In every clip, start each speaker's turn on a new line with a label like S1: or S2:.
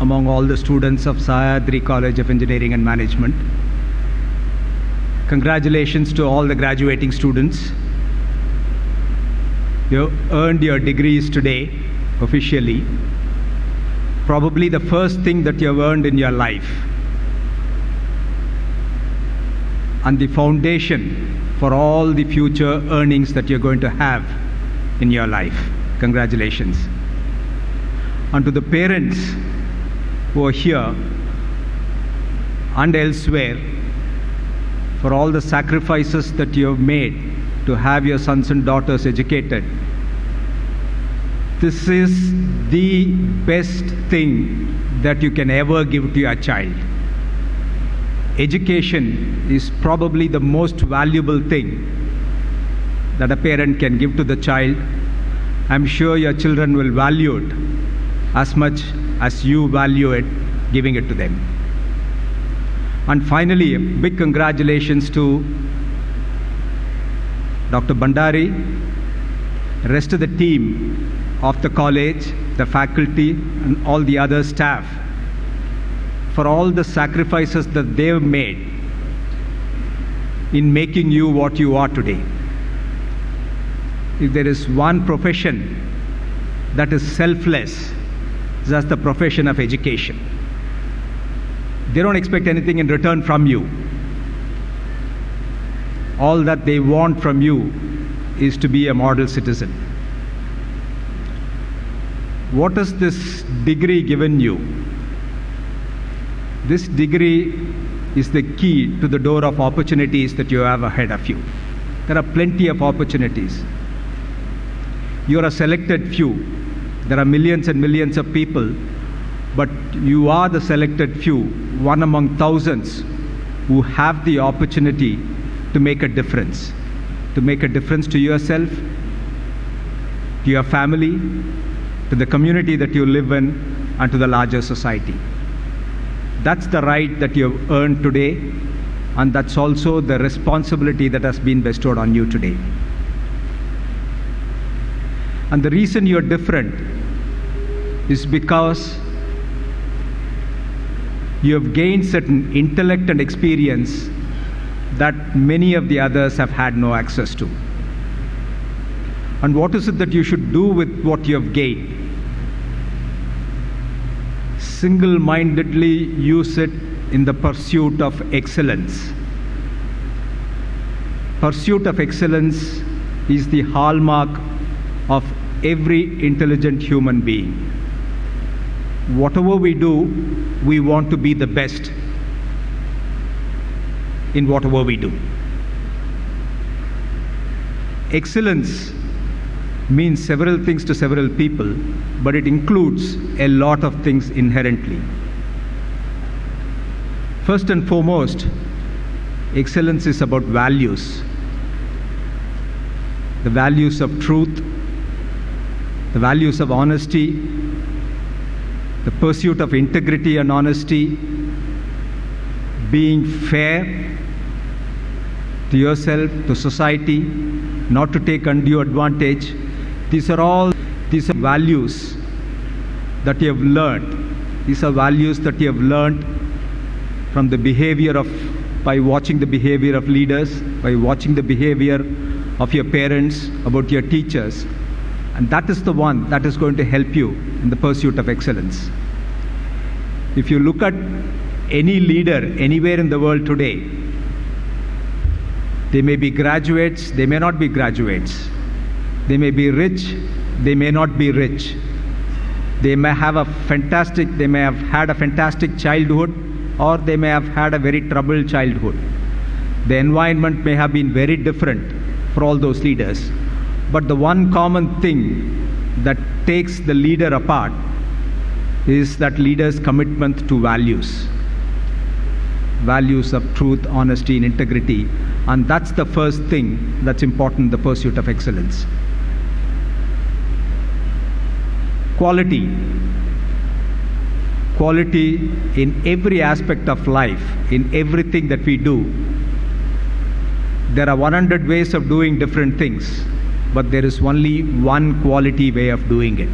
S1: among all the students of Sahyadri College of Engineering and Management. Congratulations to all the graduating students. You earned your degrees today, officially. Probably the first thing that you have earned in your life. And the foundation for all the future earnings that you're going to have in your life. Congratulations. And to the parents who are here and elsewhere, for all the sacrifices that you have made to have your sons and daughters educated, this is the best thing that you can ever give to your child. Education is probably the most valuable thing that a parent can give to the child. I'm sure your children will value it as much as you value it, giving it to them. And finally, a big congratulations to Dr. Bandari, the rest of the team of the college, the faculty, and all the other staff for all the sacrifices that they've made in making you what you are today. If there is one profession that is selfless, that's the profession of education. They don't expect anything in return from you. All that they want from you is to be a model citizen. What has this degree given you? This degree is the key to the door of opportunities that you have ahead of you. There are plenty of opportunities. You are a selected few. There are millions and millions of people, but you are the selected few, one among thousands, who have the opportunity to make a difference. To make a difference to yourself, to your family, to the community that you live in, and to the larger society. That's the right that you have earned today, and that's also the responsibility that has been bestowed on you today. And the reason you're different is because you have gained certain intellect and experience that many of the others have had no access to. And what is it that you should do with what you have gained? Single-mindedly use it in the pursuit of excellence. Pursuit of excellence is the hallmark of every intelligent human being. Whatever we do, we want to be the best in whatever we do. Excellence means several things to several people, but it includes a lot of things inherently. First and foremost, excellence is about values. The values of truth, the values of honesty, the pursuit of integrity and honesty, being fair to yourself, to society, not to take undue advantage. These are values that you have learned. These are values that you have learned from the behavior by watching the behavior of leaders, by watching the behavior of your parents, about your teachers. And that is the one that is going to help you in the pursuit of excellence. If you look at any leader anywhere in the world today, they may be graduates, they may not be graduates. They may be rich, they may not be rich. They may have had a fantastic childhood, or they may have had a very troubled childhood. The environment may have been very different for all those leaders. But the one common thing that takes the leader apart is that leader's commitment to values. Values of truth, honesty, and integrity. And that's the first thing that's important in the pursuit of excellence. Quality. Quality in every aspect of life, in everything that we do. There are 100 ways of doing different things, but there is only one quality way of doing it.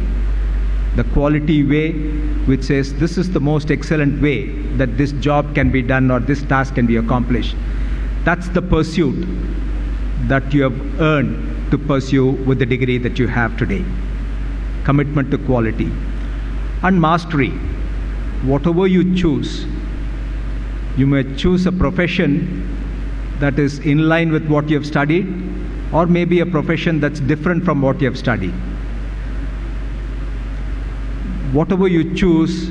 S1: the quality way, which says this is the most excellent way that this job can be done or this task can be accomplished. That's the pursuit that you have earned to pursue with the degree that you have today. Commitment to quality. And mastery. Whatever you choose, you may choose a profession that is in line with what you have studied, or maybe a profession that's different from what you have studied. Whatever you choose,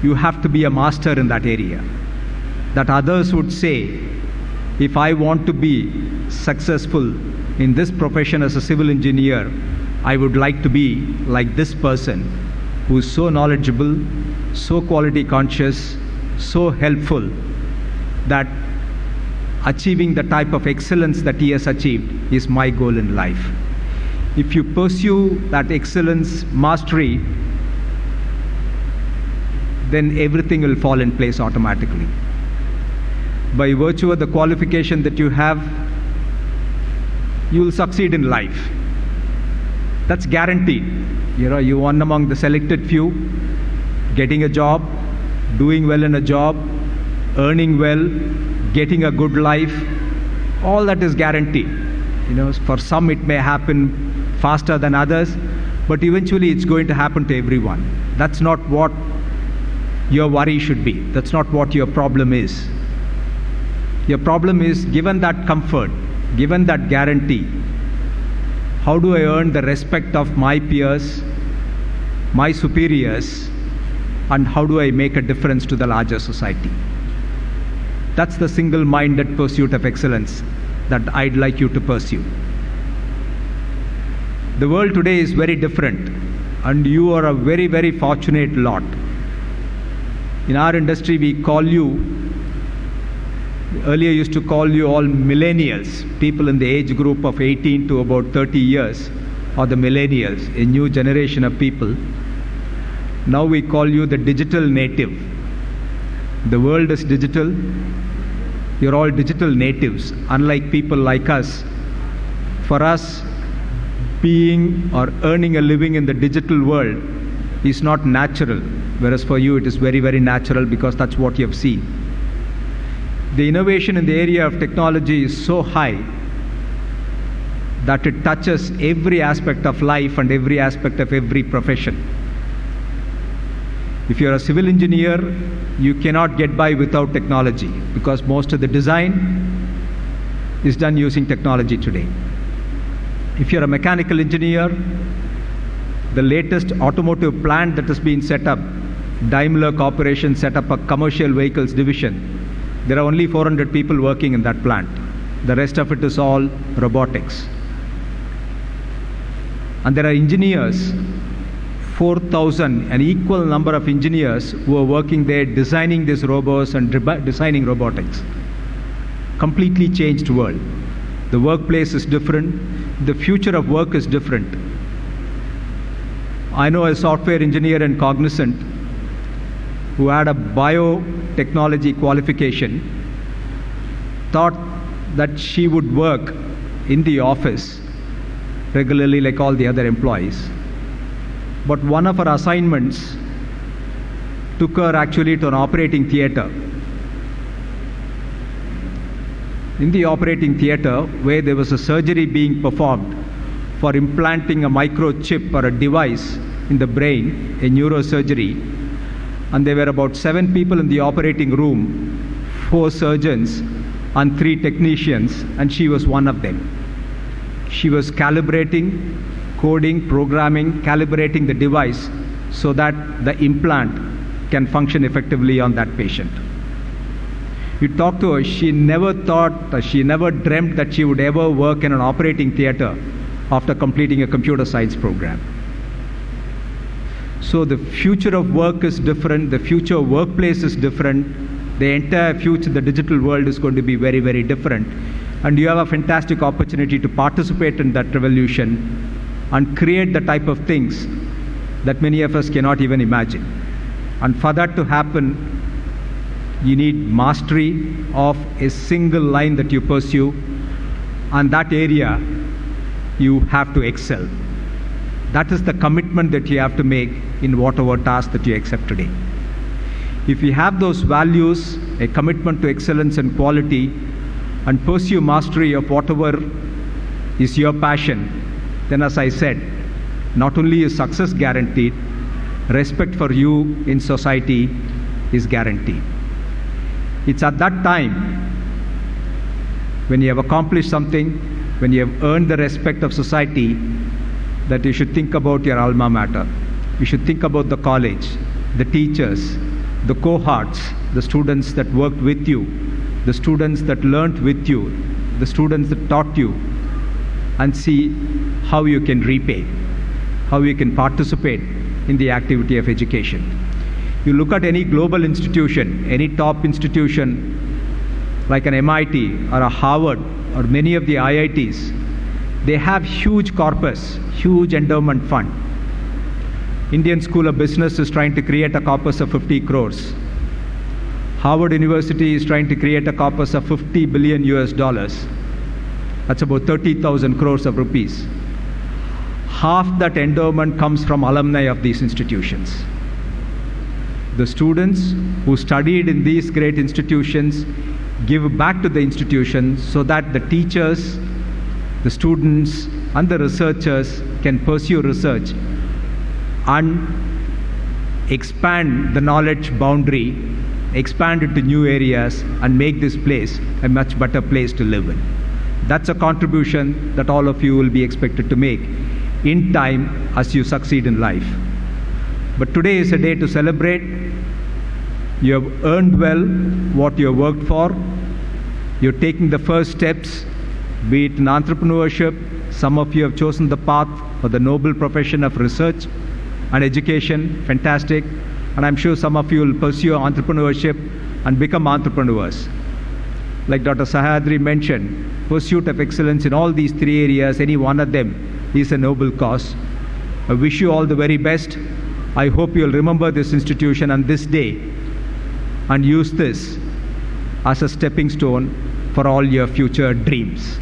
S1: you have to be a master in that area. That others would say, if I want to be successful in this profession as a civil engineer, I would like to be like this person who is so knowledgeable, so quality conscious, so helpful, that achieving the type of excellence that he has achieved is my goal in life. If you pursue that excellence, mastery, then everything will fall in place automatically. By virtue of the qualification that you have, you will succeed in life. That's guaranteed. You one among the selected few, getting a job, doing well in a job, earning well, getting a good life, all that is guaranteed. For some it may happen faster than others, but eventually it's going to happen to everyone. That's not what your worry should be. That's not what your problem is. Your problem is, given that comfort, given that guarantee, how do I earn the respect of my peers, my superiors, and how do I make a difference to the larger society? That's the single-minded pursuit of excellence that I'd like you to pursue. The world today is very different, and you are a very, very fortunate lot. In our industry, we call you, earlier used to call you all millennials, people in the age group of 18 to about 30 years, or the millennials, a new generation of people. Now we call you the digital native. The world is digital. You're all digital natives, unlike people like us. For us, being or earning a living in the digital world is not natural, whereas for you it is very, very natural because that's what you have seen. The innovation in the area of technology is so high that it touches every aspect of life and every aspect of every profession. If you're a civil engineer, you cannot get by without technology because most of the design is done using technology today. If you're a mechanical engineer, the latest automotive plant that has been set up, Daimler Corporation set up a commercial vehicles division. There are only 400 people working in that plant. The rest of it is all robotics. And there are engineers, 4,000, an equal number of engineers who are working there designing these robots and designing robotics. Completely changed world. The workplace is different. The future of work is different. I know a software engineer in Cognizant who had a biotechnology qualification, thought that she would work in the office regularly like all the other employees. But one of her assignments took her actually to an operating theater. In the operating theater, where there was a surgery being performed for implanting a microchip or a device in the brain, a neurosurgery, and there were about 7 people in the operating room, 4 surgeons and 3 technicians, and she was one of them. She was calibrating, coding, programming, calibrating the device so that the implant can function effectively on that patient. You talk to her, she never dreamt that she would ever work in an operating theater after completing a computer science program. So the future of work is different, the future of workplace is different, the entire future, the digital world is going to be very, very different. And you have a fantastic opportunity to participate in that revolution and create the type of things that many of us cannot even imagine. And for that to happen, you need mastery of a single line that you pursue, and that area you have to excel. That is the commitment that you have to make in whatever task that you accept today. If you have those values, a commitment to excellence and quality, and pursue mastery of whatever is your passion, then as I said, not only is success guaranteed, respect for you in society is guaranteed. It's at that time, when you have accomplished something, when you have earned the respect of society, that you should think about your alma mater. You should think about the college, the teachers, the cohorts, the students that worked with you, the students that learnt with you, the students that taught you, and see how you can repay, how you can participate in the activity of education. You look at any global institution, any top institution like an MIT or a Harvard or many of the IITs, they have huge corpus, huge endowment fund. Indian School of Business is trying to create a corpus of 50 crores. Harvard University is trying to create a corpus of 50 billion US dollars. That's about 30,000 crores of rupees. Half that endowment comes from alumni of these institutions. The students who studied in these great institutions give back to the institution so that the teachers, the students, and the researchers can pursue research and expand the knowledge boundary, expand it to new areas, and make this place a much better place to live in. That's a contribution that all of you will be expected to make in time as you succeed in life. But today is a day to celebrate. You have earned well what you have worked for. You're taking the first steps, be it in entrepreneurship. Some of you have chosen the path for the noble profession of research and education. Fantastic. And I'm sure some of you will pursue entrepreneurship and become entrepreneurs. Like Dr. Sahyadri mentioned, pursuit of excellence in all these three areas, any one of them is a noble cause. I wish you all the very best. I hope you'll remember this institution and this day and use this as a stepping stone for all your future dreams.